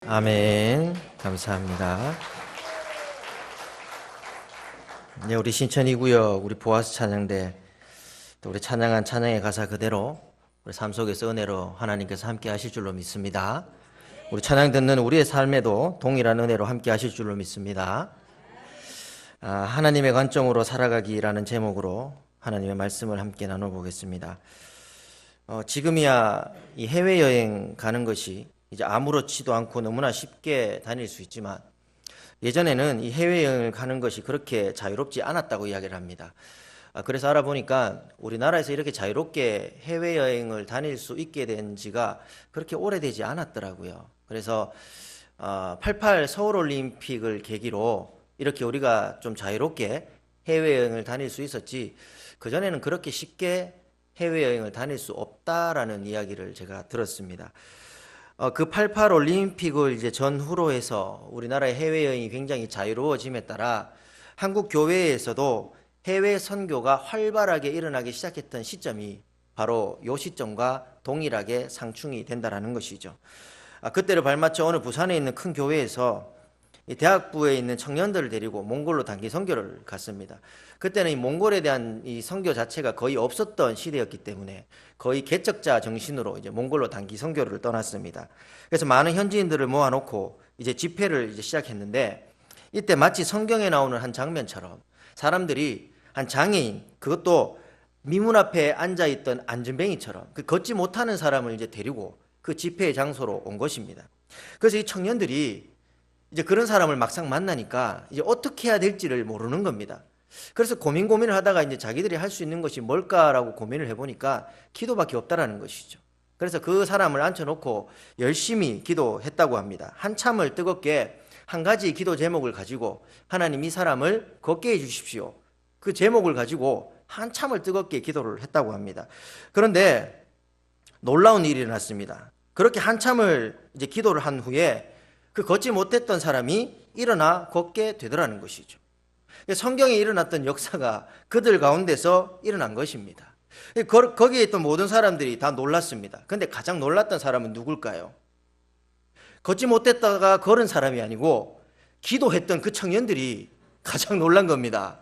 아멘. 감사합니다. 네, 우리 신천이구역, 우리 보아스 찬양대, 또 우리 찬양한 찬양의 가사 그대로 우리 삶 속에서 은혜로 하나님께서 함께 하실 줄로 믿습니다. 우리 찬양 듣는 우리의 삶에도 동일한 은혜로 함께 하실 줄로 믿습니다. 하나님의 관점으로 살아가기라는 제목으로 하나님의 말씀을 함께 나눠보겠습니다. 지금이야 이 해외여행 가는 것이 이제 아무렇지도 않고 너무나 쉽게 다닐 수 있지만 예전에는 이 해외여행을 가는 것이 그렇게 자유롭지 않았다고 이야기를 합니다. 그래서 알아보니까 우리나라에서 이렇게 자유롭게 해외여행을 다닐 수 있게 된 지가 그렇게 오래되지 않았더라고요. 그래서 88 서울올림픽을 계기로 이렇게 우리가 좀 자유롭게 해외여행을 다닐 수 있었지, 그전에는 그렇게 쉽게 해외여행을 다닐 수 없다라는 이야기를 제가 들었습니다. 그 88 올림픽을 이제 전후로 해서 우리나라의 해외여행이 굉장히 자유로워짐에 따라 한국 교회에서도 해외 선교가 활발하게 일어나기 시작했던 시점이 바로 이 시점과 동일하게 상충이 된다라는 것이죠. 그때를 발맞춰 오늘 부산에 있는 큰 교회에서 이 대학부에 있는 청년들을 데리고 몽골로 단기 선교를 갔습니다. 그때는 이 몽골에 대한 이 선교 자체가 거의 없었던 시대였기 때문에 거의 개척자 정신으로 이제 몽골로 단기 선교를 떠났습니다. 그래서 많은 현지인들을 모아놓고 이제 집회를 이제 시작했는데, 이때 마치 성경에 나오는 한 장면처럼 사람들이 한 장애인, 그것도 미문 앞에 앉아있던 안전뱅이처럼 그 걷지 못하는 사람을 이제 데리고 그 집회의 장소로 온 것입니다. 그래서 이 청년들이 이제 그런 사람을 막상 만나니까 이제 어떻게 해야 될지를 모르는 겁니다. 그래서 고민을 하다가 이제 자기들이 할 수 있는 것이 뭘까라고 고민을 해보니까 기도밖에 없다라는 것이죠. 그래서 그 사람을 앉혀놓고 열심히 기도했다고 합니다. 한참을 뜨겁게 한 가지 기도 제목을 가지고 하나님 이 사람을 걷게 해주십시오, 그 제목을 가지고 한참을 뜨겁게 기도를 했다고 합니다. 그런데 놀라운 일이 일어났습니다. 그렇게 한참을 이제 기도를 한 후에 그 걷지 못했던 사람이 일어나 걷게 되더라는 것이죠. 성경에 일어났던 역사가 그들 가운데서 일어난 것입니다. 거기에 있던 모든 사람들이 다 놀랐습니다. 그런데 가장 놀랐던 사람은 누굴까요? 걷지 못했다가 걸은 사람이 아니고 기도했던 그 청년들이 가장 놀란 겁니다.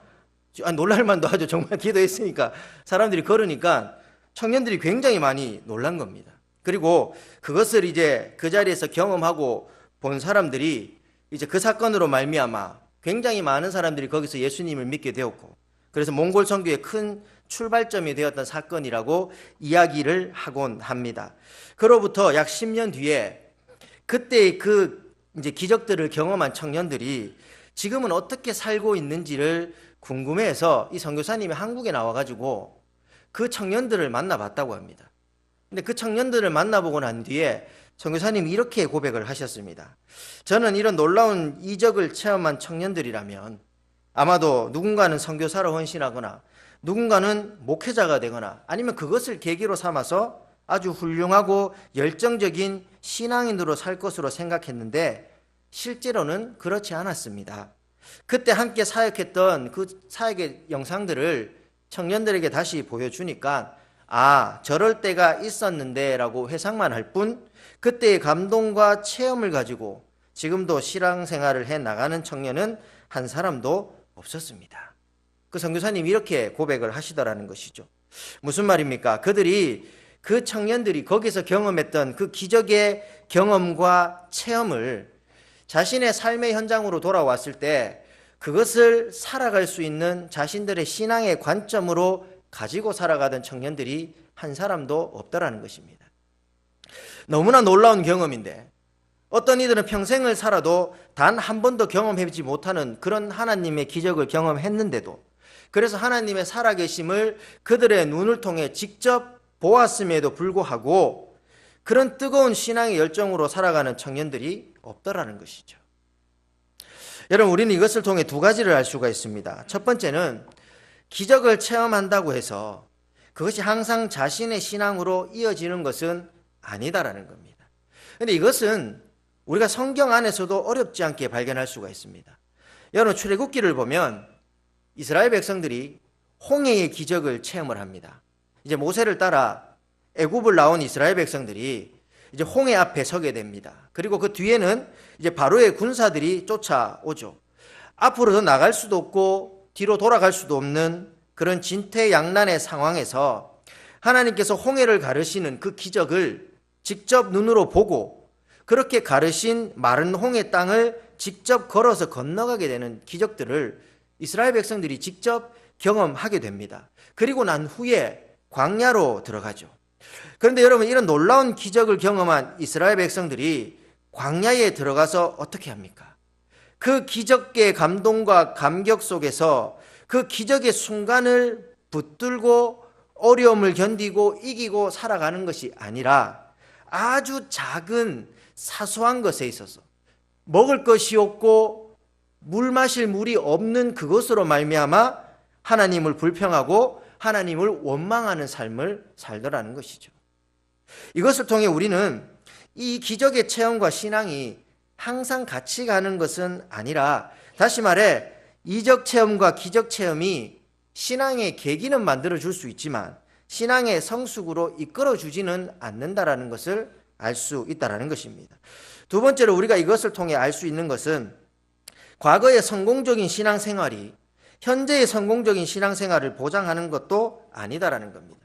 놀랄만도 하죠. 정말 기도했으니까 사람들이 걸으니까 청년들이 굉장히 많이 놀란 겁니다. 그리고 그것을 이제 그 자리에서 경험하고 본 사람들이 이제 그 사건으로 말미암아 굉장히 많은 사람들이 거기서 예수님을 믿게 되었고, 그래서 몽골 선교의 큰 출발점이 되었던 사건이라고 이야기를 하곤 합니다. 그로부터 약 10년 뒤에 그때의 그 이제 기적들을 경험한 청년들이 지금은 어떻게 살고 있는지를 궁금해해서 이 선교사님이 한국에 나와가지고 그 청년들을 만나봤다고 합니다. 근데 그 청년들을 만나보고 난 뒤에 선교사님이 이렇게 고백을 하셨습니다. 저는 이런 놀라운 이적을 체험한 청년들이라면 아마도 누군가는 선교사로 헌신하거나 누군가는 목회자가 되거나 아니면 그것을 계기로 삼아서 아주 훌륭하고 열정적인 신앙인으로 살 것으로 생각했는데 실제로는 그렇지 않았습니다. 그때 함께 사역했던 그 사역의 영상들을 청년들에게 다시 보여주니까 저럴 때가 있었는데 라고 회상만 할 뿐 그때의 감동과 체험을 가지고 지금도 신앙생활을 해나가는 청년은 한 사람도 없었습니다. 그 선교사님이 이렇게 고백을 하시더라는 것이죠. 무슨 말입니까? 그 청년들이 거기서 경험했던 그 기적의 경험과 체험을 자신의 삶의 현장으로 돌아왔을 때 그것을 살아갈 수 있는 자신들의 신앙의 관점으로 가지고 살아가던 청년들이 한 사람도 없더라는 것입니다. 너무나 놀라운 경험인데 어떤 이들은 평생을 살아도 단 한 번도 경험해보지 못하는 그런 하나님의 기적을 경험했는데도, 그래서 하나님의 살아계심을 그들의 눈을 통해 직접 보았음에도 불구하고 그런 뜨거운 신앙의 열정으로 살아가는 청년들이 없더라는 것이죠. 여러분, 우리는 이것을 통해 두 가지를 알 수가 있습니다. 첫 번째는 기적을 체험한다고 해서 그것이 항상 자신의 신앙으로 이어지는 것은 아니다라는 겁니다. 그런데 이것은 우리가 성경 안에서도 어렵지 않게 발견할 수가 있습니다. 여러분, 출애굽기를 보면 이스라엘 백성들이 홍해의 기적을 체험을 합니다. 이제 모세를 따라 애굽을 나온 이스라엘 백성들이 이제 홍해 앞에 서게 됩니다. 그리고 그 뒤에는 이제 바로의 군사들이 쫓아오죠. 앞으로 더 나갈 수도 없고 뒤로 돌아갈 수도 없는 그런 진퇴양난의 상황에서 하나님께서 홍해를 가르시는 그 기적을 직접 눈으로 보고 그렇게 가르신 마른 홍해 땅을 직접 걸어서 건너가게 되는 기적들을 이스라엘 백성들이 직접 경험하게 됩니다. 그리고 난 후에 광야로 들어가죠. 그런데 여러분, 이런 놀라운 기적을 경험한 이스라엘 백성들이 광야에 들어가서 어떻게 합니까? 그 기적의 감동과 감격 속에서 그 기적의 순간을 붙들고 어려움을 견디고 이기고 살아가는 것이 아니라 아주 작은 사소한 것에 있어서 먹을 것이 없고 물 마실 물이 없는 그것으로 말미암아 하나님을 불평하고 하나님을 원망하는 삶을 살더라는 것이죠. 이것을 통해 우리는 이 기적의 체험과 신앙이 항상 같이 가는 것은 아니라, 다시 말해 이적 체험과 기적 체험이 신앙의 계기는 만들어 줄 수 있지만 신앙의 성숙으로 이끌어 주지는 않는다라는 것을 알 수 있다라는 것입니다. 두 번째로 우리가 이것을 통해 알 수 있는 것은 과거의 성공적인 신앙생활이 현재의 성공적인 신앙생활을 보장하는 것도 아니다라는 겁니다.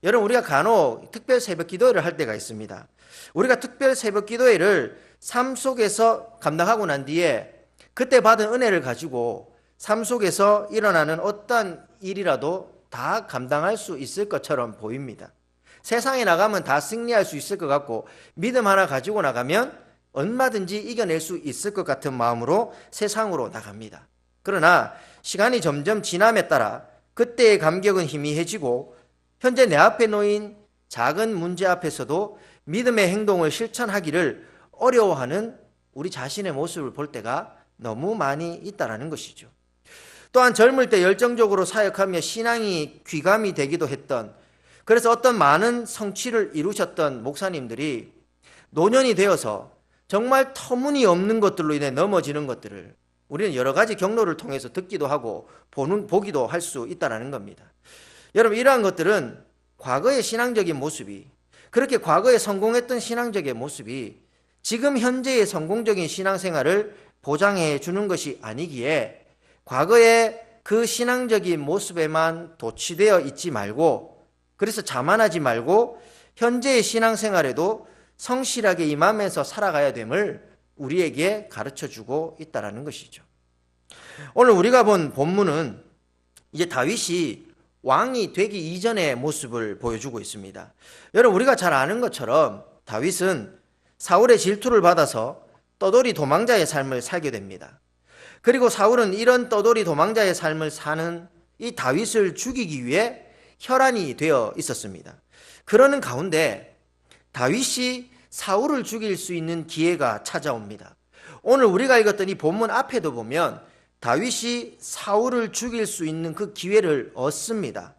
여러분, 우리가 간혹 특별 새벽 기도회를 할 때가 있습니다. 우리가 특별 새벽 기도회를 삶 속에서 감당하고 난 뒤에 그때 받은 은혜를 가지고 삶 속에서 일어나는 어떤 일이라도 다 감당할 수 있을 것처럼 보입니다. 세상에 나가면 다 승리할 수 있을 것 같고 믿음 하나 가지고 나가면 얼마든지 이겨낼 수 있을 것 같은 마음으로 세상으로 나갑니다. 그러나 시간이 점점 지남에 따라 그때의 감격은 희미해지고 현재 내 앞에 놓인 작은 문제 앞에서도 믿음의 행동을 실천하기를 어려워하는 우리 자신의 모습을 볼 때가 너무 많이 있다는 것이죠. 또한 젊을 때 열정적으로 사역하며 신앙이 귀감이 되기도 했던, 그래서 어떤 많은 성취를 이루셨던 목사님들이 노년이 되어서 정말 터무니없는 것들로 인해 넘어지는 것들을 우리는 여러 가지 경로를 통해서 듣기도 하고 보기도 할 수 있다는 겁니다. 여러분, 이러한 것들은 과거의 신앙적인 모습이, 그렇게 과거에 성공했던 신앙적인 모습이 지금 현재의 성공적인 신앙생활을 보장해 주는 것이 아니기에 과거의 그 신앙적인 모습에만 도취되어 있지 말고, 그래서 자만하지 말고 현재의 신앙생활에도 성실하게 임하면서 살아가야 됨을 우리에게 가르쳐주고 있다는 것이죠. 오늘 우리가 본 본문은 이제 다윗이 왕이 되기 이전의 모습을 보여주고 있습니다. 여러분, 우리가 잘 아는 것처럼 다윗은 사울의 질투를 받아서 떠돌이 도망자의 삶을 살게 됩니다. 그리고 사울은 이런 떠돌이 도망자의 삶을 사는 이 다윗을 죽이기 위해 혈안이 되어 있었습니다. 그러는 가운데 다윗이 사울을 죽일 수 있는 기회가 찾아옵니다. 오늘 우리가 읽었던 이 본문 앞에도 보면 다윗이 사울을 죽일 수 있는 그 기회를 얻습니다.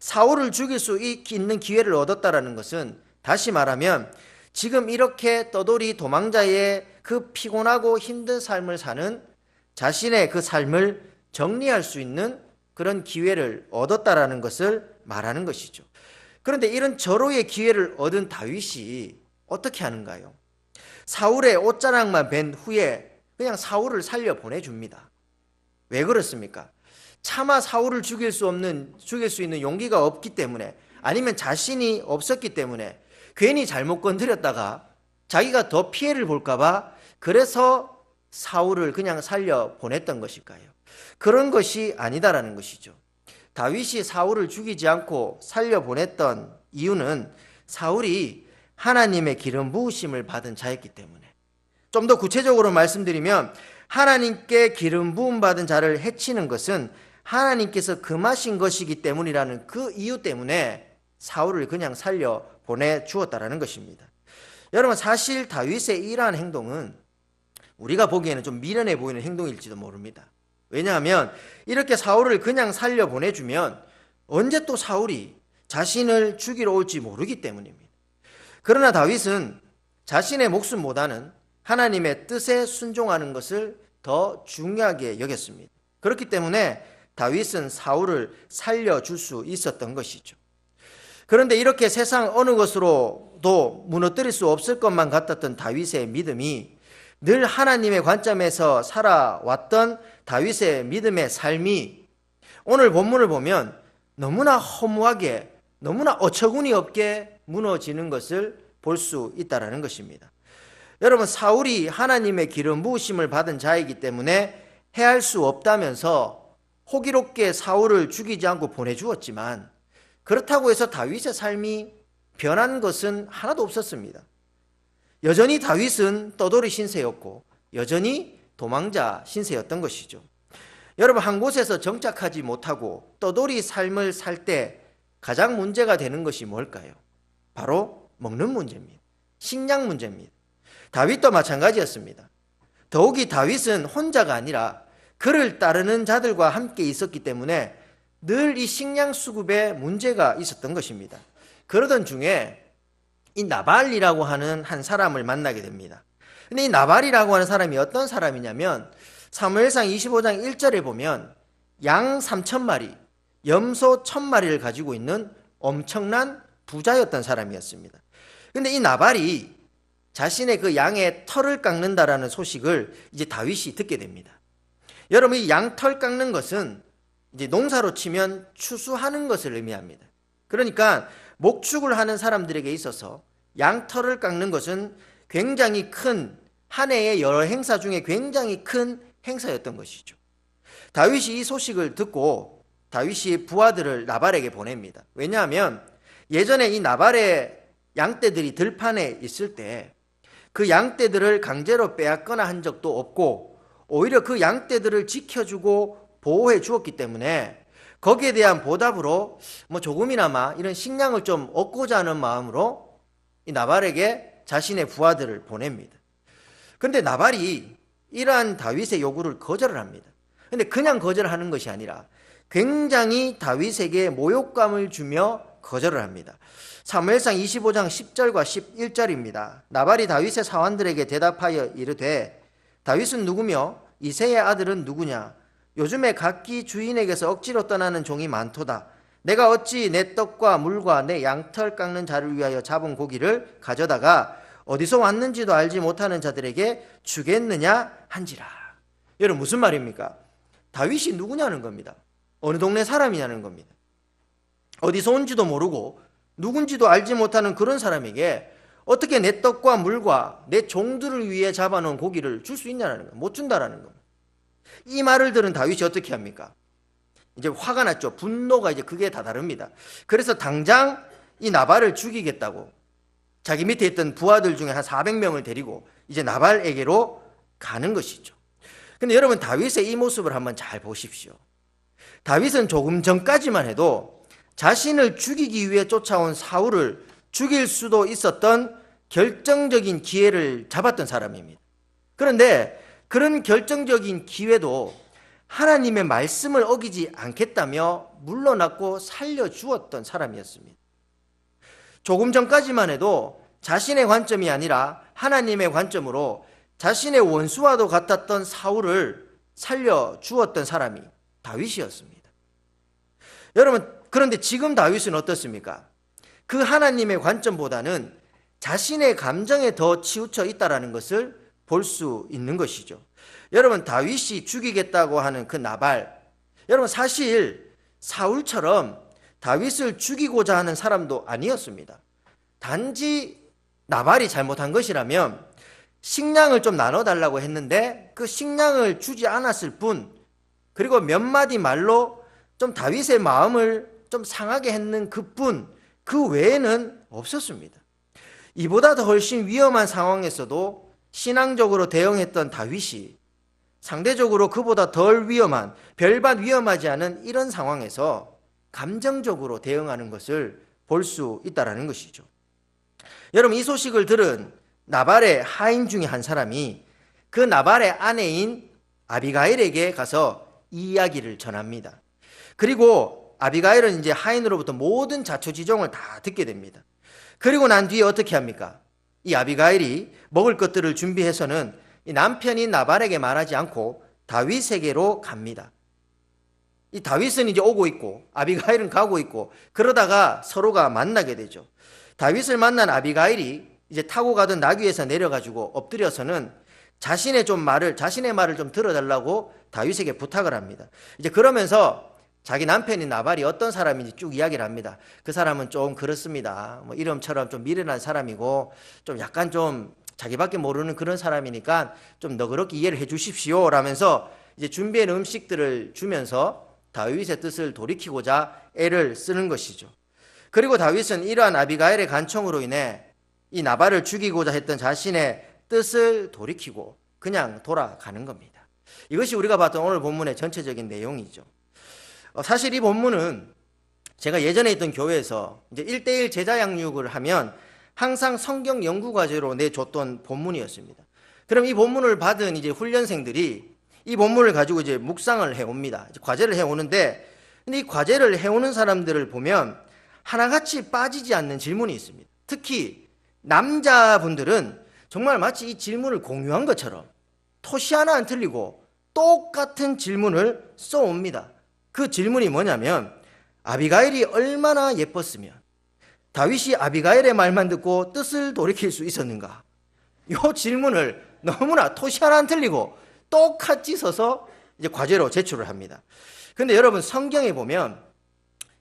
사울을 죽일 수 있는 기회를 얻었다라는 것은, 다시 말하면 지금 이렇게 떠돌이 도망자의 그 피곤하고 힘든 삶을 사는 자신의 그 삶을 정리할 수 있는 그런 기회를 얻었다라는 것을 말하는 것이죠. 그런데 이런 절호의 기회를 얻은 다윗이 어떻게 하는가요? 사울의 옷자락만 벤 후에 그냥 사울을 살려 보내줍니다. 왜 그렇습니까? 차마 사울을 죽일 수 있는 용기가 없기 때문에, 아니면 자신이 없었기 때문에 괜히 잘못 건드렸다가 자기가 더 피해를 볼까봐 그래서 사울을 그냥 살려 보냈던 것일까요? 그런 것이 아니다라는 것이죠. 다윗이 사울을 죽이지 않고 살려 보냈던 이유는 사울이 하나님의 기름 부으심을 받은 자였기 때문에, 좀 더 구체적으로 말씀드리면 하나님께 기름 부음 받은 자를 해치는 것은 하나님께서 금하신 것이기 때문이라는 그 이유 때문에 사울을 그냥 살려 보내주었다라는 것입니다. 여러분, 사실 다윗의 이러한 행동은 우리가 보기에는 좀 미련해 보이는 행동일지도 모릅니다. 왜냐하면 이렇게 사울을 그냥 살려 보내주면 언제 또 사울이 자신을 죽이러 올지 모르기 때문입니다. 그러나 다윗은 자신의 목숨보다는 하나님의 뜻에 순종하는 것을 더 중요하게 여겼습니다. 그렇기 때문에 다윗은 사울을 살려줄 수 있었던 것이죠. 그런데 이렇게 세상 어느 것으로도 무너뜨릴 수 없을 것만 같았던 다윗의 믿음이 늘 하나님의 관점에서 살아왔던 다윗의 믿음의 삶이 오늘 본문을 보면 너무나 허무하게, 너무나 어처구니 없게 무너지는 것을 볼 수 있다는 것입니다. 여러분, 사울이 하나님의 기름 부으심을 받은 자이기 때문에 해할 수 없다면서 호기롭게 사울을 죽이지 않고 보내주었지만, 그렇다고 해서 다윗의 삶이 변한 것은 하나도 없었습니다. 여전히 다윗은 떠돌이 신세였고 여전히 도망자 신세였던 것이죠. 여러분, 한 곳에서 정착하지 못하고 떠돌이 삶을 살 때 가장 문제가 되는 것이 뭘까요? 바로 먹는 문제입니다. 식량 문제입니다. 다윗도 마찬가지였습니다. 더욱이 다윗은 혼자가 아니라 그를 따르는 자들과 함께 있었기 때문에 늘 이 식량 수급에 문제가 있었던 것입니다. 그러던 중에 이 나발이라고 하는 한 사람을 만나게 됩니다. 근데 이 나발이라고 하는 사람이 어떤 사람이냐면 사무엘상 25장 1절에 보면 양 3,000마리, 염소 1,000마리를 가지고 있는 엄청난 부자였던 사람이었습니다. 근데 이 나발이 자신의 그 양의 털을 깎는다라는 소식을 이제 다윗이 듣게 됩니다. 여러분, 이 양 털 깎는 것은 이제 농사로 치면 추수하는 것을 의미합니다. 그러니까 목축을 하는 사람들에게 있어서 양털을 깎는 것은 굉장히 큰, 한 해의 여러 행사 중에 굉장히 큰 행사였던 것이죠. 다윗이 이 소식을 듣고 다윗이 부하들을 나발에게 보냅니다. 왜냐하면 예전에 이 나발의 양떼들이 들판에 있을 때 그 양떼들을 강제로 빼앗거나 한 적도 없고 오히려 그 양떼들을 지켜주고 보호해 주었기 때문에 거기에 대한 보답으로 조금이나마 이런 식량을 좀 얻고자 하는 마음으로 이 나발에게 자신의 부하들을 보냅니다. 그런데 나발이 이러한 다윗의 요구를 거절을 합니다. 그런데 그냥 거절하는 것이 아니라 굉장히 다윗에게 모욕감을 주며 거절을 합니다. 사무엘상 25장 10절과 11절입니다. 나발이 다윗의 사환들에게 대답하여 이르되 다윗은 누구며 이새의 아들은 누구냐? 요즘에 각기 주인에게서 억지로 떠나는 종이 많도다. 내가 어찌 내 떡과 물과 내 양털 깎는 자를 위하여 잡은 고기를 가져다가 어디서 왔는지도 알지 못하는 자들에게 주겠느냐 한지라. 여러분, 무슨 말입니까? 다윗이 누구냐는 겁니다. 어느 동네 사람이냐는 겁니다. 어디서 온지도 모르고 누군지도 알지 못하는 그런 사람에게 어떻게 내 떡과 물과 내 종들을 위해 잡아놓은 고기를 줄 수 있냐는 거예요. 못 준다라는 겁니다. 이 말을 들은 다윗이 어떻게 합니까? 이제 화가 났죠. 분노가 이제 그게 다다릅니다. 그래서 당장 이 나발을 죽이겠다고 자기 밑에 있던 부하들 중에 한 400명을 데리고 이제 나발에게로 가는 것이죠. 근데 여러분, 다윗의 이 모습을 한번 잘 보십시오. 다윗은 조금 전까지만 해도 자신을 죽이기 위해 쫓아온 사울을 죽일 수도 있었던 결정적인 기회를 잡았던 사람입니다. 그런데 그런 결정적인 기회도 하나님의 말씀을 어기지 않겠다며 물러났고 살려주었던 사람이었습니다. 조금 전까지만 해도 자신의 관점이 아니라 하나님의 관점으로 자신의 원수와도 같았던 사울을 살려주었던 사람이 다윗이었습니다. 여러분, 그런데 지금 다윗은 어떻습니까? 그 하나님의 관점보다는 자신의 감정에 더 치우쳐 있다는 것을 볼 수 있는 것이죠. 여러분, 다윗이 죽이겠다고 하는 그 나발, 여러분 사실 사울처럼 다윗을 죽이고자 하는 사람도 아니었습니다. 단지 나발이 잘못한 것이라면 식량을 좀 나눠달라고 했는데 그 식량을 주지 않았을 뿐, 그리고 몇 마디 말로 좀 다윗의 마음을 좀 상하게 했는 그뿐, 그 외에는 없었습니다. 이보다 더 훨씬 위험한 상황에서도 신앙적으로 대응했던 다윗이 상대적으로 그보다 덜 위험한, 별반 위험하지 않은 이런 상황에서 감정적으로 대응하는 것을 볼 수 있다는 것이죠. 여러분, 이 소식을 들은 나발의 하인 중에 한 사람이 그 나발의 아내인 아비가일에게 가서 이 이야기를 전합니다. 그리고 아비가일은 이제 하인으로부터 모든 자초지종을 다 듣게 됩니다. 그리고 난 뒤에 어떻게 합니까? 이 아비가일이 먹을 것들을 준비해서는 이 남편인 나발에게 말하지 않고 다윗에게로 갑니다. 이 다윗은 이제 오고 있고 아비가일은 가고 있고 그러다가 서로가 만나게 되죠. 다윗을 만난 아비가일이 이제 타고 가던 나귀에서 내려가지고 엎드려서는 자신의 말을 좀 들어달라고 다윗에게 부탁을 합니다. 이제 그러면서 자기 남편인 나발이 어떤 사람인지 쭉 이야기를 합니다. 그 사람은 좀 그렇습니다. 뭐 이름처럼 좀 미련한 사람이고 좀 약간 좀 자기밖에 모르는 그런 사람이니까 좀 너그럽게 이해를 해 주십시오 라면서 이제 준비한 음식들을 주면서 다윗의 뜻을 돌이키고자 애를 쓰는 것이죠. 그리고 다윗은 이러한 아비가일의 간청으로 인해 이 나발을 죽이고자 했던 자신의 뜻을 돌이키고 그냥 돌아가는 겁니다. 이것이 우리가 봤던 오늘 본문의 전체적인 내용이죠. 사실 이 본문은 제가 예전에 있던 교회에서 이제 1대1 제자 양육을 하면 항상 성경 연구 과제로 내줬던 본문이었습니다. 그럼 이 본문을 받은 이제 훈련생들이 이 본문을 가지고 이제 묵상을 해옵니다. 이제 과제를 해오는데, 근데 이 과제를 해오는 사람들을 보면 하나같이 빠지지 않는 질문이 있습니다. 특히 남자분들은 정말 마치 이 질문을 공유한 것처럼 토시 하나 안 틀리고 똑같은 질문을 써옵니다. 그 질문이 뭐냐면 아비가일이 얼마나 예뻤으면 다윗이 아비가일의 말만 듣고 뜻을 돌이킬 수 있었는가? 이 질문을 너무나 토시 하나 안 틀리고 똑같이 써서 이제 과제로 제출을 합니다. 그런데 여러분 성경에 보면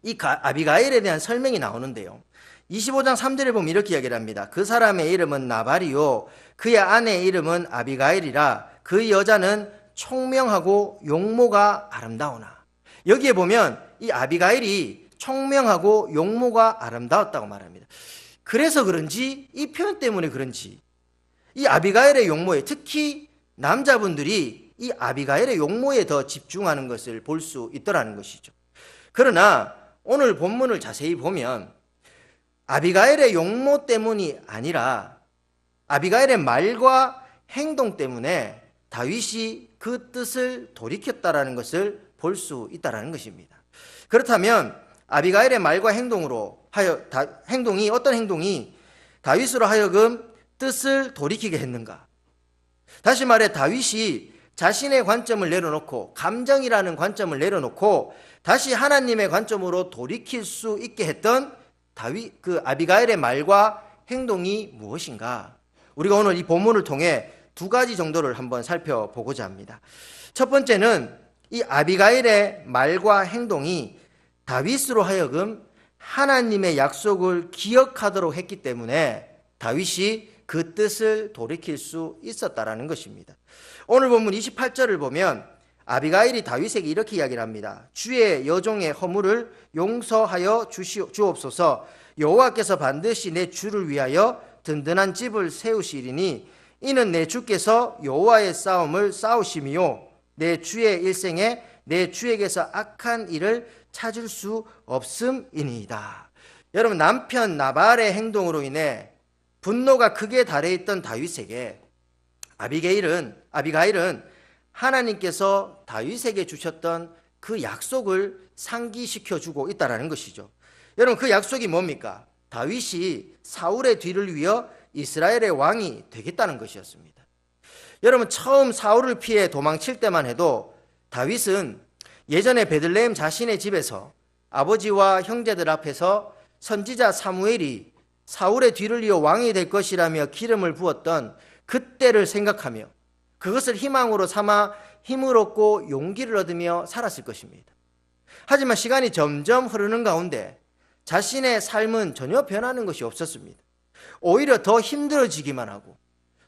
이 아비가일에 대한 설명이 나오는데요. 25장 3절에 보면 이렇게 이야기를 합니다. 그 사람의 이름은 나발이요 그의 아내의 이름은 아비가일이라 그 여자는 총명하고 용모가 아름다우나. 여기에 보면 이 아비가일이 총명하고 용모가 아름다웠다고 말합니다. 그래서 그런지 이 표현 때문에 그런지 이 아비가일의 용모에 특히 남자분들이 이 아비가일의 용모에 더 집중하는 것을 볼 수 있더라는 것이죠. 그러나 오늘 본문을 자세히 보면 아비가일의 용모 때문이 아니라 아비가일의 말과 행동 때문에 다윗이 그 뜻을 돌이켰다라는 것을 볼 수 있다라는 것입니다. 그렇다면 아비가일의 말과 행동이 어떤 행동이 다윗으로 하여금 뜻을 돌이키게 했는가? 다시 말해 다윗이 자신의 관점을 내려놓고 감정이라는 관점을 내려놓고 다시 하나님의 관점으로 돌이킬 수 있게 했던 그 아비가일의 말과 행동이 무엇인가? 우리가 오늘 이 본문을 통해 두 가지 정도를 한번 살펴보고자 합니다. 첫 번째는 이 아비가일의 말과 행동이 다윗으로 하여금 하나님의 약속을 기억하도록 했기 때문에 다윗이 그 뜻을 돌이킬 수 있었다라는 것입니다. 오늘 본문 28절을 보면 아비가일이 다윗에게 이렇게 이야기를 합니다. 주의 여종의 허물을 용서하여 주옵소서. 여호와께서 반드시 내 주를 위하여 든든한 집을 세우시리니 이는 내 주께서 여호와의 싸움을 싸우심이요 내 주의 일생에 내 주에게서 악한 일을 찾을 수 없음이니이다. 여러분 남편 나발의 행동으로 인해 분노가 크게 달해있던 다윗에게 아비가일은 하나님께서 다윗에게 주셨던 그 약속을 상기시켜주고 있다는 것이죠. 여러분 그 약속이 뭡니까? 다윗이 사울의 뒤를 이어 이스라엘의 왕이 되겠다는 것이었습니다. 여러분 처음 사울을 피해 도망칠 때만 해도 다윗은 예전에 베들레헴 자신의 집에서 아버지와 형제들 앞에서 선지자 사무엘이 사울의 뒤를 이어 왕이 될 것이라며 기름을 부었던 그때를 생각하며 그것을 희망으로 삼아 힘을 얻고 용기를 얻으며 살았을 것입니다. 하지만 시간이 점점 흐르는 가운데 자신의 삶은 전혀 변하는 것이 없었습니다. 오히려 더 힘들어지기만 하고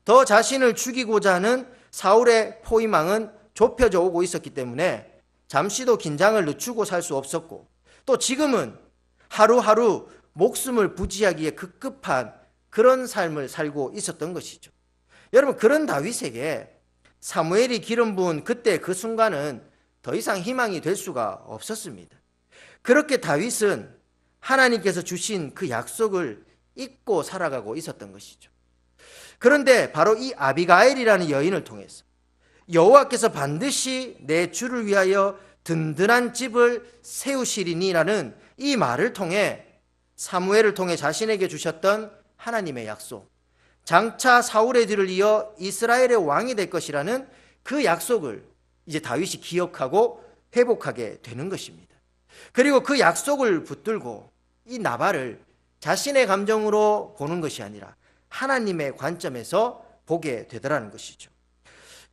더 자신을 죽이고자 하는 사울의 포위망은 좁혀져 오고 있었기 때문에 잠시도 긴장을 늦추고 살 수 없었고 또 지금은 하루하루 목숨을 부지하기에 급급한 그런 삶을 살고 있었던 것이죠. 여러분 그런 다윗에게 사무엘이 기름 부은 그때 그 순간은 더 이상 희망이 될 수가 없었습니다. 그렇게 다윗은 하나님께서 주신 그 약속을 잊고 살아가고 있었던 것이죠. 그런데 바로 이 아비가일이라는 여인을 통해서 여호와께서 반드시 내 주를 위하여 든든한 집을 세우시리니라는 이 말을 통해 사무엘을 통해 자신에게 주셨던 하나님의 약속, 장차 사울의 뒤를 이어 이스라엘의 왕이 될 것이라는 그 약속을 이제 다윗이 기억하고 회복하게 되는 것입니다. 그리고 그 약속을 붙들고 이 나발을 자신의 감정으로 보는 것이 아니라 하나님의 관점에서 보게 되더라는 것이죠.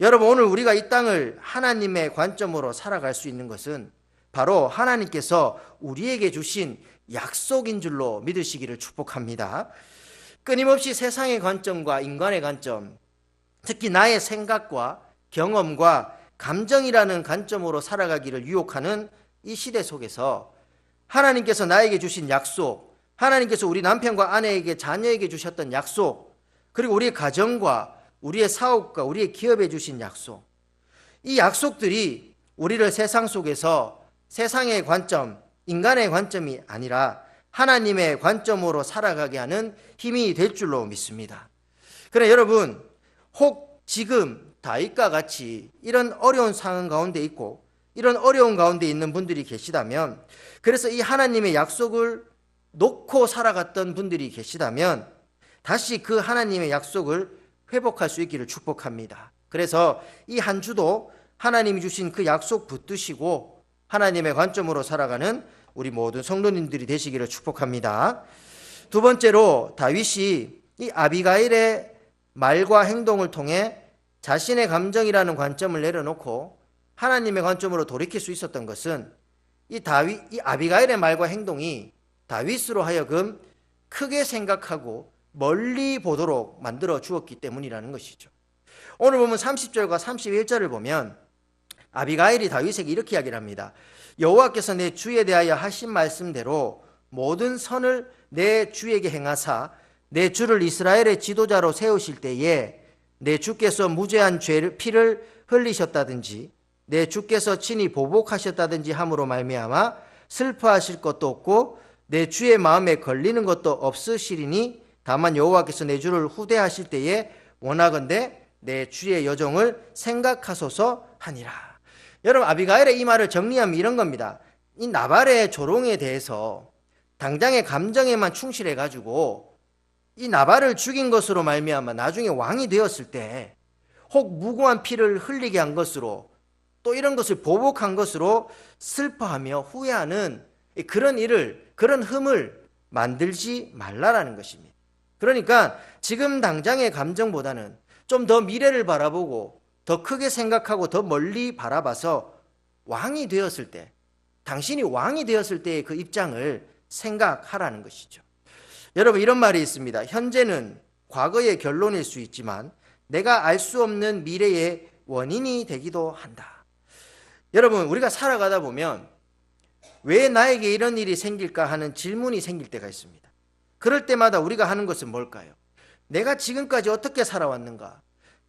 여러분, 오늘 우리가 이 땅을 하나님의 관점으로 살아갈 수 있는 것은 바로 하나님께서 우리에게 주신 약속인 줄로 믿으시기를 축복합니다. 끊임없이 세상의 관점과 인간의 관점, 특히 나의 생각과 경험과 감정이라는 관점으로 살아가기를 유혹하는 이 시대 속에서 하나님께서 나에게 주신 약속, 하나님께서 우리 남편과 아내에게, 자녀에게 주셨던 약속, 그리고 우리의 가정과 우리의 사업과 우리의 기업에 주신 약속, 이 약속들이 우리를 세상 속에서 세상의 관점, 인간의 관점이 아니라 하나님의 관점으로 살아가게 하는 힘이 될 줄로 믿습니다. 그래 여러분, 혹 지금 다윗과 같이 이런 어려운 상황 가운데 있고 이런 어려운 가운데 있는 분들이 계시다면, 그래서 이 하나님의 약속을 놓고 살아갔던 분들이 계시다면 다시 그 하나님의 약속을 회복할 수 있기를 축복합니다. 그래서 이 한 주도 하나님이 주신 그 약속 붙드시고 하나님의 관점으로 살아가는 우리 모든 성도님들이 되시기를 축복합니다. 두 번째로 다윗이 이 아비가일의 말과 행동을 통해 자신의 감정이라는 관점을 내려놓고 하나님의 관점으로 돌이킬 수 있었던 것은 이 아비가일의 말과 행동이 다윗으로 하여금 크게 생각하고 멀리 보도록 만들어 주었기 때문이라는 것이죠. 오늘 보면 30절과 31절을 보면 아비가일이 다윗에게 이렇게 이야기를 합니다. 여호와께서 내 주에 대하여 하신 말씀대로 모든 선을 내 주에게 행하사 내 주를 이스라엘의 지도자로 세우실 때에 내 주께서 무죄한 피를 흘리셨다든지 내 주께서 친히 보복하셨다든지 함으로 말미암아 슬퍼하실 것도 없고 내 주의 마음에 걸리는 것도 없으시리니 다만 여호와께서 내 주를 후대하실 때에 원하건대 내 주의 여종을 생각하소서 하니라. 여러분, 아비가일의 이 말을 정리하면 이런 겁니다. 이 나발의 조롱에 대해서 당장의 감정에만 충실해 가지고 이 나발을 죽인 것으로 말미암아 나중에 왕이 되었을 때 혹 무고한 피를 흘리게 한 것으로 또 이런 것을 보복한 것으로 슬퍼하며 후회하는 그런 일을, 그런 흠을 만들지 말라라는 것입니다. 그러니까 지금 당장의 감정보다는 좀 더 미래를 바라보고 더 크게 생각하고 더 멀리 바라봐서 왕이 되었을 때, 당신이 왕이 되었을 때의 그 입장을 생각하라는 것이죠. 여러분, 이런 말이 있습니다. 현재는 과거의 결론일 수 있지만 내가 알 수 없는 미래의 원인이 되기도 한다. 여러분, 우리가 살아가다 보면 왜 나에게 이런 일이 생길까 하는 질문이 생길 때가 있습니다. 그럴 때마다 우리가 하는 것은 뭘까요? 내가 지금까지 어떻게 살아왔는가?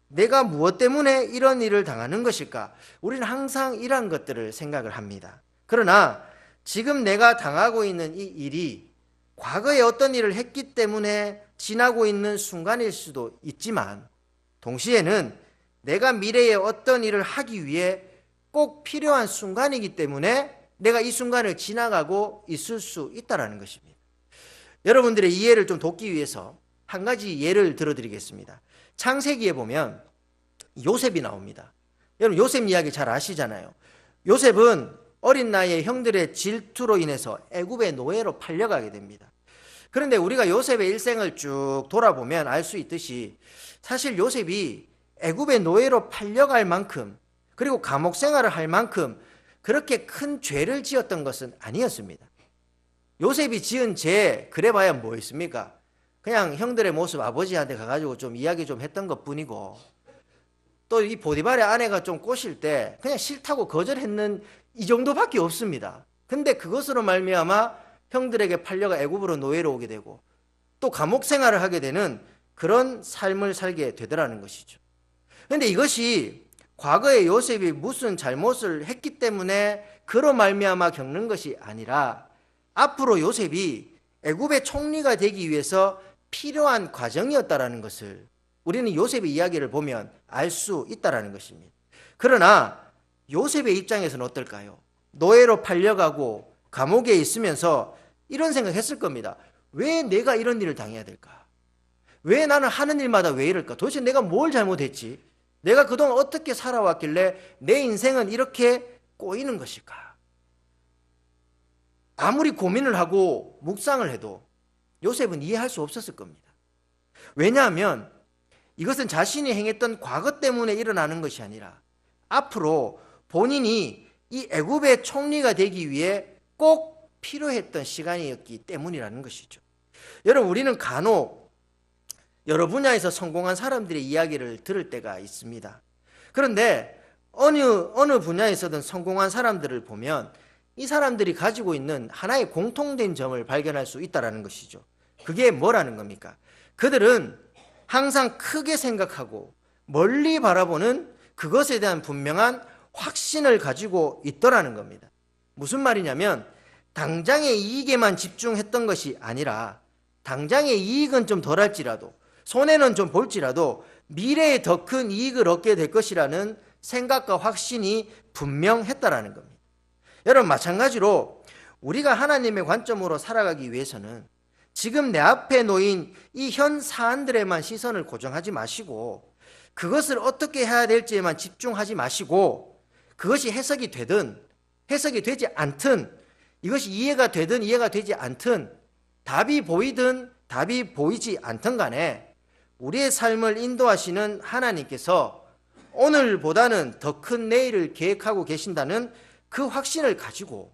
내가 무엇 때문에 이런 일을 당하는 것일까? 우리는 항상 이러한 것들을 생각을 합니다. 그러나 지금 내가 당하고 있는 이 일이 과거에 어떤 일을 했기 때문에 지나고 있는 순간일 수도 있지만 동시에는 내가 미래에 어떤 일을 하기 위해 꼭 필요한 순간이기 때문에 내가 이 순간을 지나가고 있을 수 있다는 것입니다. 여러분들의 이해를 좀 돕기 위해서 한 가지 예를 들어드리겠습니다. 창세기에 보면 요셉이 나옵니다. 여러분, 요셉 이야기 잘 아시잖아요. 요셉은 어린 나이에 형들의 질투로 인해서 애굽의 노예로 팔려가게 됩니다. 그런데 우리가 요셉의 일생을 쭉 돌아보면 알 수 있듯이 사실 요셉이 애굽의 노예로 팔려갈 만큼 그리고 감옥 생활을 할 만큼 그렇게 큰 죄를 지었던 것은 아니었습니다. 요셉이 지은 죄 그래봐야 뭐 있습니까? 그냥 형들의 모습 아버지한테 가가지고 좀 이야기 좀 했던 것뿐이고 또 이 보디발의 아내가 좀 꼬실 때 그냥 싫다고 거절했는 이 정도밖에 없습니다. 근데 그것으로 말미암아 형들에게 팔려가 애굽으로 노예로 오게 되고 또 감옥 생활을 하게 되는 그런 삶을 살게 되더라는 것이죠. 그런데 이것이 과거에 요셉이 무슨 잘못을 했기 때문에 그로 말미암아 겪는 것이 아니라 앞으로 요셉이 애굽의 총리가 되기 위해서 필요한 과정이었다라는 것을 우리는 요셉의 이야기를 보면 알 수 있다라는 것입니다. 그러나 요셉의 입장에서는 어떨까요? 노예로 팔려가고 감옥에 있으면서 이런 생각했을 겁니다. 왜 내가 이런 일을 당해야 될까? 왜 나는 하는 일마다 왜 이럴까? 도대체 내가 뭘 잘못했지? 내가 그동안 어떻게 살아왔길래 내 인생은 이렇게 꼬이는 것일까? 아무리 고민을 하고 묵상을 해도 요셉은 이해할 수 없었을 겁니다. 왜냐하면 이것은 자신이 행했던 과거 때문에 일어나는 것이 아니라 앞으로 본인이 이 애굽의 총리가 되기 위해 꼭 필요했던 시간이었기 때문이라는 것이죠. 여러분, 우리는 간혹 여러 분야에서 성공한 사람들의 이야기를 들을 때가 있습니다. 그런데 어느 분야에서든 성공한 사람들을 보면 이 사람들이 가지고 있는 하나의 공통된 점을 발견할 수 있다는 것이죠. 그게 뭐라는 겁니까? 그들은 항상 크게 생각하고 멀리 바라보는 그것에 대한 분명한 확신을 가지고 있더라는 겁니다. 무슨 말이냐면 당장의 이익에만 집중했던 것이 아니라 당장의 이익은 좀 덜할지라도 손해는 좀 볼지라도 미래에 더 큰 이익을 얻게 될 것이라는 생각과 확신이 분명했다라는 겁니다. 여러분, 마찬가지로 우리가 하나님의 관점으로 살아가기 위해서는 지금 내 앞에 놓인 이 현 사안들에만 시선을 고정하지 마시고 그것을 어떻게 해야 될지에만 집중하지 마시고 그것이 해석이 되든 해석이 되지 않든 이것이 이해가 되든 이해가 되지 않든 답이 보이든 답이 보이지 않든 간에 우리의 삶을 인도하시는 하나님께서 오늘보다는 더 큰 내일을 계획하고 계신다는 그 확신을 가지고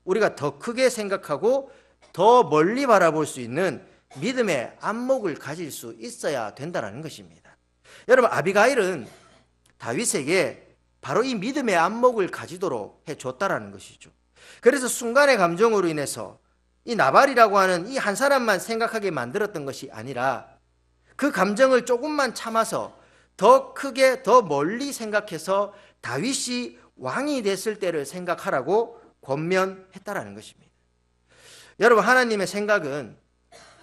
우리가 더 크게 생각하고 더 멀리 바라볼 수 있는 믿음의 안목을 가질 수 있어야 된다는 것입니다. 여러분, 아비가일은 다윗에게 바로 이 믿음의 안목을 가지도록 해줬다라는 것이죠. 그래서 순간의 감정으로 인해서 이 나발이라고 하는 이 한 사람만 생각하게 만들었던 것이 아니라 그 감정을 조금만 참아서 더 크게 더 멀리 생각해서 다윗이 왕이 됐을 때를 생각하라고 권면했다라는 것입니다. 여러분, 하나님의 생각은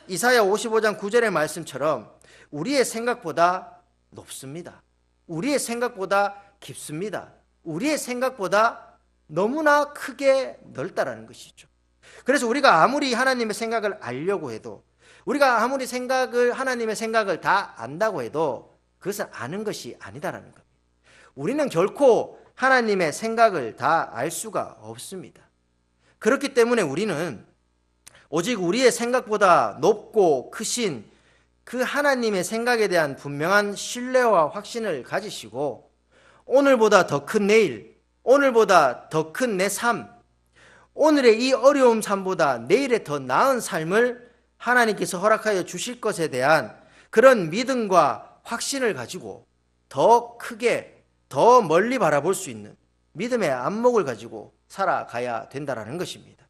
이사야 55장 9절의 말씀처럼 우리의 생각보다 높습니다. 우리의 생각보다 깊습니다. 우리의 생각보다 너무나 크게 넓다라는 것이죠. 그래서 우리가 아무리 하나님의 생각을 알려고 해도 우리가 아무리 하나님의 생각을 다 안다고 해도 그것은 아는 것이 아니다라는 겁니다. 우리는 결코 하나님의 생각을 다 알 수가 없습니다. 그렇기 때문에 우리는 오직 우리의 생각보다 높고 크신 그 하나님의 생각에 대한 분명한 신뢰와 확신을 가지시고 오늘보다 더 큰 내일, 오늘보다 더 큰 내 삶, 오늘의 이 어려운 삶보다 내일의 더 나은 삶을 하나님께서 허락하여 주실 것에 대한 그런 믿음과 확신을 가지고 더 크게 더 멀리 바라볼 수 있는 믿음의 안목을 가지고 살아가야 된다는 것입니다.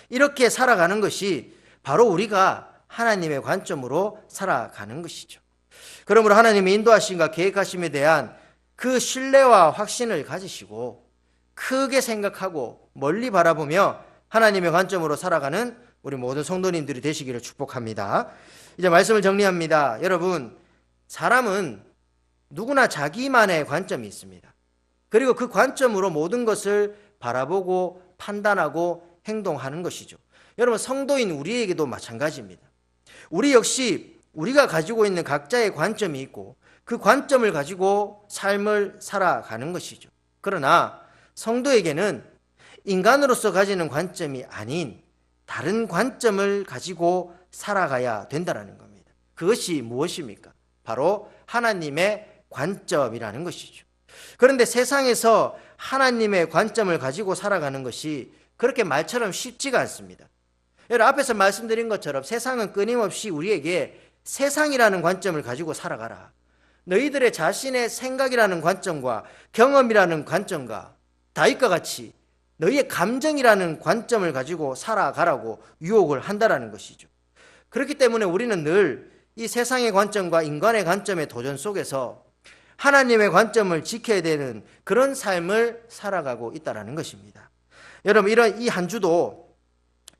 이렇게 살아가는 것이 바로 우리가 하나님의 관점으로 살아가는 것이죠. 그러므로 하나님의 인도하심과 계획하심에 대한 그 신뢰와 확신을 가지시고 크게 생각하고 멀리 바라보며 하나님의 관점으로 살아가는 우리 모든 성도님들이 되시기를 축복합니다. 이제 말씀을 정리합니다. 여러분, 사람은 누구나 자기만의 관점이 있습니다. 그리고 그 관점으로 모든 것을 바라보고 판단하고 행동하는 것이죠. 여러분, 성도인 우리에게도 마찬가지입니다. 우리 역시 우리가 가지고 있는 각자의 관점이 있고 그 관점을 가지고 삶을 살아가는 것이죠. 그러나 성도에게는 인간으로서 가지는 관점이 아닌 다른 관점을 가지고 살아가야 된다는 겁니다. 그것이 무엇입니까? 바로 하나님의 관점이라는 것이죠. 그런데 세상에서 하나님의 관점을 가지고 살아가는 것이 그렇게 말처럼 쉽지가 않습니다. 여러분, 앞에서 말씀드린 것처럼 세상은 끊임없이 우리에게 세상이라는 관점을 가지고 살아가라, 너희들의 자신의 생각이라는 관점과 경험이라는 관점과 다윗과 같이 너희의 감정이라는 관점을 가지고 살아가라고 유혹을 한다라는 것이죠. 그렇기 때문에 우리는 늘 이 세상의 관점과 인간의 관점의 도전 속에서 하나님의 관점을 지켜야 되는 그런 삶을 살아가고 있다는 것입니다. 여러분, 이 한 주도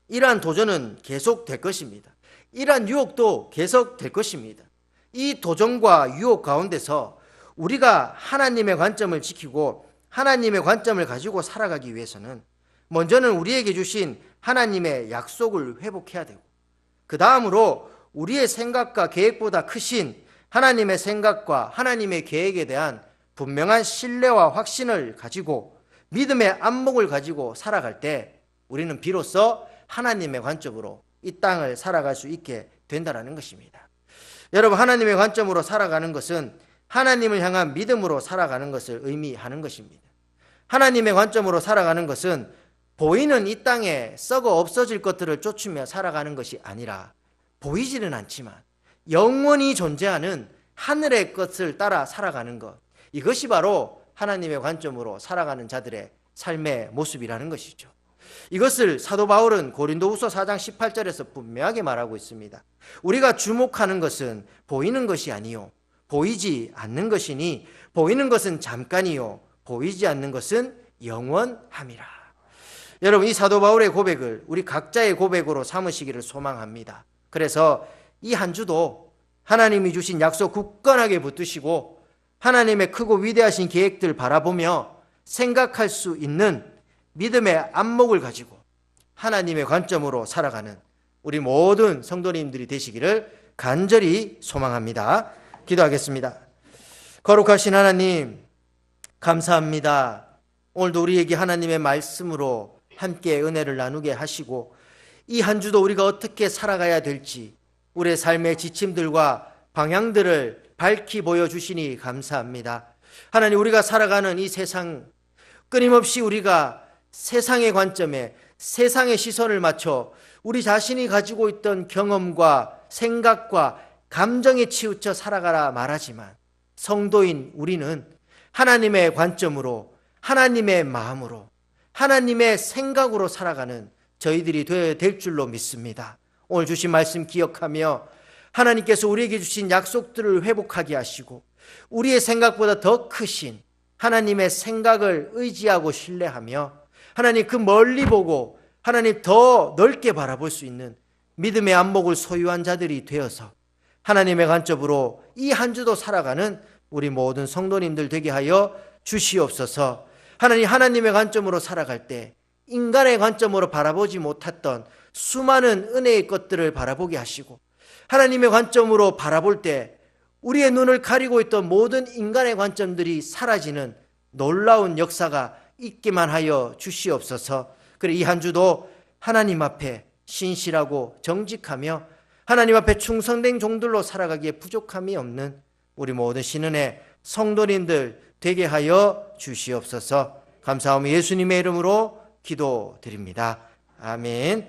이러한 도전은 계속될 것입니다. 이러한 유혹도 계속될 것입니다. 이 도전과 유혹 가운데서 우리가 하나님의 관점을 지키고 하나님의 관점을 가지고 살아가기 위해서는 먼저는 우리에게 주신 하나님의 약속을 회복해야 되고, 그 다음으로 우리의 생각과 계획보다 크신 하나님의 생각과 하나님의 계획에 대한 분명한 신뢰와 확신을 가지고 믿음의 안목을 가지고 살아갈 때 우리는 비로소 하나님의 관점으로 이 땅을 살아갈 수 있게 된다는 것입니다. 여러분, 하나님의 관점으로 살아가는 것은 하나님을 향한 믿음으로 살아가는 것을 의미하는 것입니다. 하나님의 관점으로 살아가는 것은 보이는 이 땅에 썩어 없어질 것들을 쫓으며 살아가는 것이 아니라 보이지는 않지만 영원히 존재하는 하늘의 것을 따라 살아가는 것, 이것이 바로 하나님의 관점으로 살아가는 자들의 삶의 모습이라는 것이죠. 이것을 사도 바울은 고린도후서 4장 18절에서 분명하게 말하고 있습니다. 우리가 주목하는 것은 보이는 것이 아니요 보이지 않는 것이니 보이는 것은 잠깐이요 보이지 않는 것은 영원함이라. 여러분, 이 사도 바울의 고백을 우리 각자의 고백으로 삼으시기를 소망합니다. 그래서 이 한 주도 하나님이 주신 약속 굳건하게 붙드시고 하나님의 크고 위대하신 계획들 바라보며 생각할 수 있는 믿음의 안목을 가지고 하나님의 관점으로 살아가는 우리 모든 성도님들이 되시기를 간절히 소망합니다. 기도하겠습니다. 거룩하신 하나님, 감사합니다. 오늘도 우리에게 하나님의 말씀으로 함께 은혜를 나누게 하시고 이 한 주도 우리가 어떻게 살아가야 될지 우리의 삶의 지침들과 방향들을 밝히 보여주시니 감사합니다. 하나님, 우리가 살아가는 이 세상, 끊임없이 우리가 세상의 관점에 세상의 시선을 맞춰 우리 자신이 가지고 있던 경험과 생각과 감정에 치우쳐 살아가라 말하지만 성도인 우리는 하나님의 관점으로, 하나님의 마음으로, 하나님의 생각으로 살아가는 저희들이 되어야 될 줄로 믿습니다. 오늘 주신 말씀 기억하며 하나님께서 우리에게 주신 약속들을 회복하게 하시고 우리의 생각보다 더 크신 하나님의 생각을 의지하고 신뢰하며 하나님 그 멀리 보고 하나님 더 넓게 바라볼 수 있는 믿음의 안목을 소유한 자들이 되어서 하나님의 관점으로 이 한 주도 살아가는 우리 모든 성도님들 되게 하여 주시옵소서. 하나님의 관점으로 살아갈 때 인간의 관점으로 바라보지 못했던 수많은 은혜의 것들을 바라보게 하시고 하나님의 관점으로 바라볼 때 우리의 눈을 가리고 있던 모든 인간의 관점들이 사라지는 놀라운 역사가 있기만 하여 주시옵소서. 그래 이 한 주도 하나님 앞에 신실하고 정직하며 하나님 앞에 충성된 종들로 살아가기에 부족함이 없는 우리 모든 신은의 성도님들 되게 하여 주시옵소서. 감사하며 예수님의 이름으로 기도드립니다. 아멘.